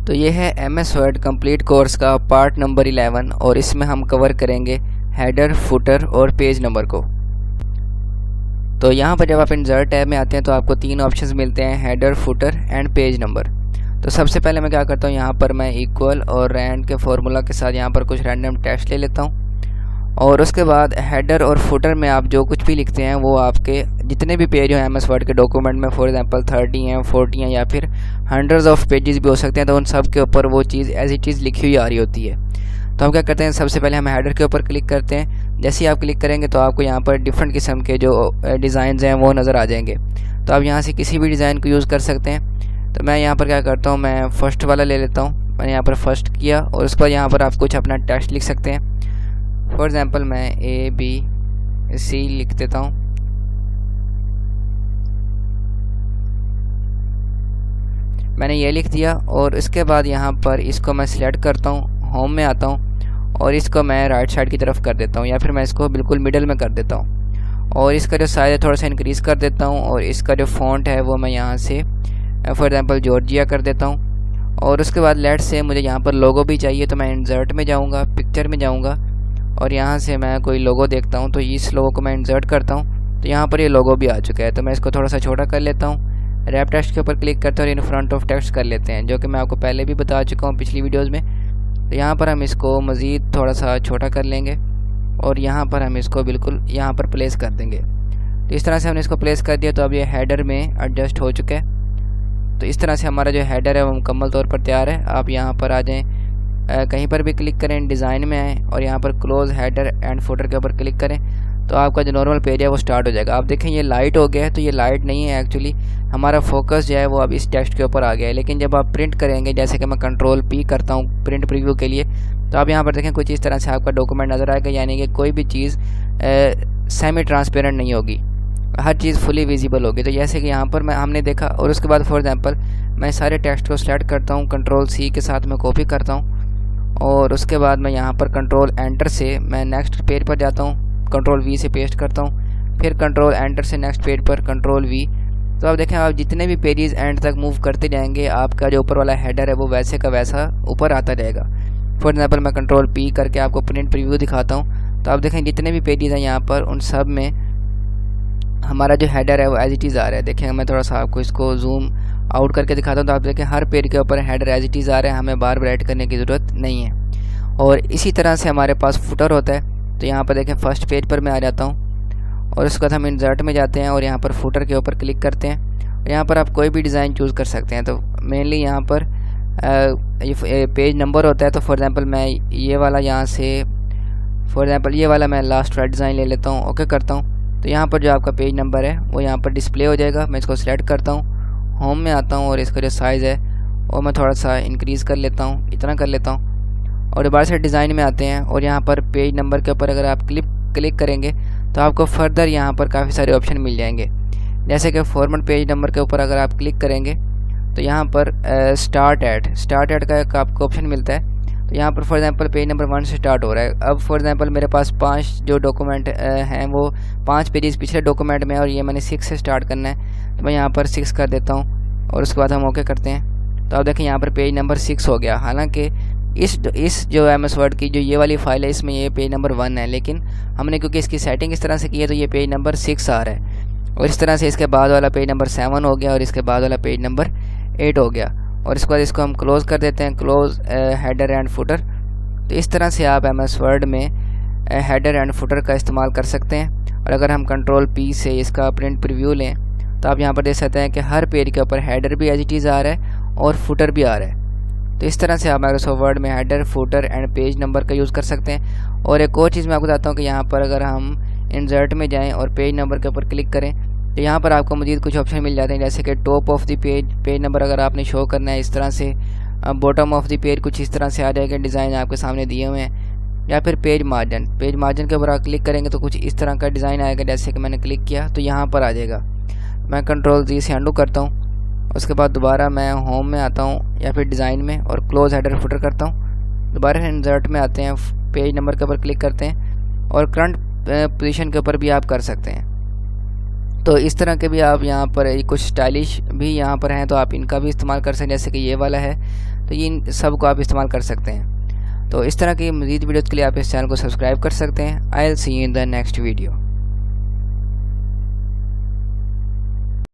तो ये है MS वर्ड कंप्लीट कोर्स का पार्ट नंबर 11 और इसमें हम कवर करेंगे हेडर, फुटर और पेज नंबर को। तो यहाँ पर जब आप इंसर्ट टैब में आते हैं तो आपको तीन ऑप्शंस मिलते हैं, header, footer and page number. तो सबसे पहले मैं क्या करता हूँ, यहाँ पर मैं इक्वल और रैंड के फॉर्मूला के साथ यहाँ पर कुछ रैंडम टेक्स्ट ले लेता हूँ और उसके बाद हेडर और फुटर में आप जो कुछ भी लिखते हैं वो आपके जितने भी पेज हो MS वर्ड के डॉक्यूमेंट में, फॉर एग्जांपल 30 हैं, 40 हैं या फिर हंड्रेड्स ऑफ पेजेस भी हो सकते हैं, तो उन सब के ऊपर वो चीज़ एज इट इज़ लिखी हुई आ रही होती है। तो हम क्या करते हैं, सबसे पहले हम हेडर के ऊपर क्लिक करते हैं। जैसे ही आप क्लिक करेंगे तो आपको यहाँ पर डिफरेंट किस्म के जो डिज़ाइन हैं वो नज़र आ जाएंगे। तो आप यहाँ से किसी भी डिज़ाइन को यूज़ कर सकते हैं। तो मैं यहाँ पर क्या करता हूँ, मैं फ़र्स्ट वाला ले लेता हूँ। मैंने यहाँ पर फर्स्ट किया और उसके बाद यहाँ पर आप कुछ अपना टेक्स्ट लिख सकते हैं। फॉर एग्ज़ाम्पल मैं ABC लिख देता हूँ। मैंने ये लिख दिया और इसके बाद यहाँ पर इसको मैं सिलेक्ट करता हूँ, होम में आता हूँ और इसको मैं राइट साइड की तरफ कर देता हूँ या फिर मैं इसको बिल्कुल मिडल में कर देता हूँ और इसका जो साइज़ है थोड़ा सा इंक्रीज़ कर देता हूँ और इसका जो फ़ॉन्ट है वो मैं यहाँ से फॉर एग्ज़ाम्पल जॉर्जिया कर देता हूँ। और उसके बाद लेट से मुझे यहाँ पर लोगो भी चाहिए, तो मैं इंसर्ट में जाऊँगा, पिक्चर में जाऊँगा और यहाँ से मैं कोई लोगो देखता हूँ तो इस लोगो को मैं इंसर्ट करता हूँ। तो यहाँ पर ये लोगो भी आ चुका है, तो मैं इसको थोड़ा सा छोटा कर लेता हूँ। रैप टेक्स्ट के ऊपर क्लिक करते हैं और इन फ्रंट ऑफ टेक्स्ट कर लेते हैं, जो कि मैं आपको पहले भी बता चुका हूँ पिछली वीडियोज़ में। तो यहाँ पर हम इसको मज़ीद थोड़ा सा छोटा कर लेंगे और यहाँ पर हम इसको बिल्कुल यहाँ पर प्लेस कर देंगे। तो इस तरह से हमने इसको प्लेस कर दिया। तो अब ये हेडर में एडजस्ट हो चुका है। तो इस तरह से हमारा जो हेडर है वो मुकम्मल तौर पर तैयार है। आप यहाँ पर आ जाएँ, कहीं पर भी क्लिक करें, डिज़ाइन में आएँ और यहाँ पर क्लोज हेडर एंड फुटर के ऊपर क्लिक करें तो आपका जो नॉर्मल पेज है वो स्टार्ट हो जाएगा। आप देखें ये लाइट हो गया है, तो ये लाइट नहीं है, एक्चुअली हमारा फोकस जो है वो अब इस टेक्स्ट के ऊपर आ गया है। लेकिन जब आप प्रिंट करेंगे, जैसे कि मैं Ctrl+P करता हूँ प्रिंट प्रीव्यू के लिए, तो आप यहाँ पर देखें कुछ इस तरह से आपका डॉक्यूमेंट नज़र आएगा, यानी कि कोई भी चीज़ सेमी ट्रांसपेरेंट नहीं होगी, हर चीज़ फुली विजिबल होगी। तो जैसे कि यहाँ पर हमने देखा। और उसके बाद फॉर एग्जांपल मैं सारे टेक्स्ट को सेलेक्ट करता हूँ, Ctrl+C के साथ मैं कॉपी करता हूँ और उसके बाद मैं यहाँ पर Ctrl+Enter से मैं नेक्स्ट पेज पर जाता हूँ, Ctrl+V से पेस्ट करता हूँ, फिर Ctrl+Enter से नेक्स्ट पेज पर Ctrl+V। तो आप देखें, आप जितने भी पेजेस एंड तक मूव करते जाएंगे आपका जो ऊपर वाला हेडर है वो वैसे का वैसा ऊपर आता जाएगा। फॉर एग्जांपल मैं Ctrl+P करके आपको प्रिंट प्रीव्यू दिखाता हूँ। तो आप देखें जितने भी पेजेस हैं यहाँ पर उन सब में हमारा जो हेडर है वो एज इट इज़ आ रहा है। देखें, मैं थोड़ा सा आपको इसको जूम आउट करके दिखाता हूँ। तो आप देखें हर पेज के ऊपर हेडर एज इट इज़ आ रहा है, हमें बार बार ऐड करने की ज़रूरत नहीं है। और इसी तरह से हमारे पास फुटर होता है। तो यहाँ पर देखें फर्स्ट पेज पर मैं आ जाता हूँ और उसके बाद हम इंसर्ट में जाते हैं और यहाँ पर फुटर के ऊपर क्लिक करते हैं और यहाँ पर आप कोई भी डिज़ाइन चूज़ कर सकते हैं। तो मेनली यहाँ पर ये पेज नंबर होता है। तो फॉर एग्ज़ाम्पल मैं ये वाला यहाँ से ये वाला मैं लास्ट वाला डिज़ाइन ले लेता हूँ, ओके करता हूँ। तो यहाँ पर जो आपका पेज नंबर है वो यहाँ पर डिस्प्ले हो जाएगा। मैं इसको सिलेक्ट करता हूँ, होम में आता हूँ और इसका जो साइज़ है वो मैं थोड़ा सा इंक्रीज़ कर लेता हूँ, इतना कर लेता हूँ। और दोबारा से डिज़ाइन में आते हैं और यहाँ पर पेज नंबर के ऊपर अगर आप क्लिक करेंगे तो आपको फर्दर यहाँ पर काफ़ी सारे ऑप्शन मिल जाएंगे। जैसे कि फॉर्मेट पेज नंबर के ऊपर अगर आप क्लिक करेंगे तो यहाँ पर स्टार्ट एट का एक आपको ऑप्शन मिलता है। तो यहाँ पर फॉर एग्जांपल पेज नंबर 1 से स्टार्ट हो रहा है। अब फॉर एग्जांपल मेरे पास 5 जो डॉक्यूमेंट हैं वो 5 पेजेस पिछले डॉक्यूमेंट में और ये मैंने 6 से स्टार्ट करना है। तो मैं यहाँ पर 6 कर देता हूँ और उसके बाद हम ओके करते हैं। तो आप देखें यहाँ पर पेज नंबर 6 हो गया। हालांकि इस जो MS वर्ड की जो ये वाली फ़ाइल है इसमें ये पेज नंबर 1 है, लेकिन हमने क्योंकि इसकी सेटिंग इस तरह से की है तो ये पेज नंबर 6 आ रहा है। और इस तरह से इसके बाद वाला पेज नंबर 7 हो गया और इसके बाद वाला पेज नंबर 8 हो गया। और इसके बाद इसको हम क्लोज़ कर देते हैं, क्लोज़ हेडर एंड फुटर। तो इस तरह से आप MS वर्ड में हेडर एंड फुटर का इस्तेमाल कर सकते हैं। और अगर हम Ctrl+P से इसका प्रिंट प्रीव्यू लें तो आप यहाँ पर देख सकते हैं कि हर पेज के ऊपर हेडर भी एज इट इज़ आ रहा है और फुटर भी आ रहा है। तो इस तरह से आप माइक्रोसॉफ्ट वर्ड में header, footer and page number का यूज़ कर सकते हैं। और एक और चीज़ मैं आपको बताता हूँ कि यहाँ पर अगर हम इंसर्ट में जाएँ और पेज नंबर के ऊपर क्लिक करें तो यहाँ पर आपको मज़ीद कुछ ऑप्शन मिल जाते हैं, जैसे कि top of the page number अगर आपने शो करना है इस तरह से, बॉटम ऑफ द पेज कुछ इस तरह से आ जाएगा, डिज़ाइन आपके सामने दिए हुए हैं। या फिर पेज मार्जिन के ऊपर आप क्लिक करेंगे तो कुछ इस तरह का डिज़ाइन आएगा, जैसे कि मैंने क्लिक किया तो यहाँ पर आ जाएगा। मैं Ctrl+G से अंडू करता हूँ, उसके बाद दोबारा मैं होम में आता हूँ या फिर डिज़ाइन में और क्लोज हेडर फुटर करता हूँ। दोबारा इंसर्ट में आते हैं, पेज नंबर के ऊपर क्लिक करते हैं और करंट पोजीशन के ऊपर भी आप कर सकते हैं। तो इस तरह के भी आप यहाँ पर कुछ स्टाइलिश भी यहाँ पर हैं तो आप इनका भी इस्तेमाल कर सकते हैं। जैसे कि ये वाला है तो इन सब को आप इस्तेमाल कर सकते हैं। तो इस तरह की मज़ीद वीडियोज़ के लिए आप इस चैनल को सब्सक्राइब कर सकते हैं। I will see you in the next video.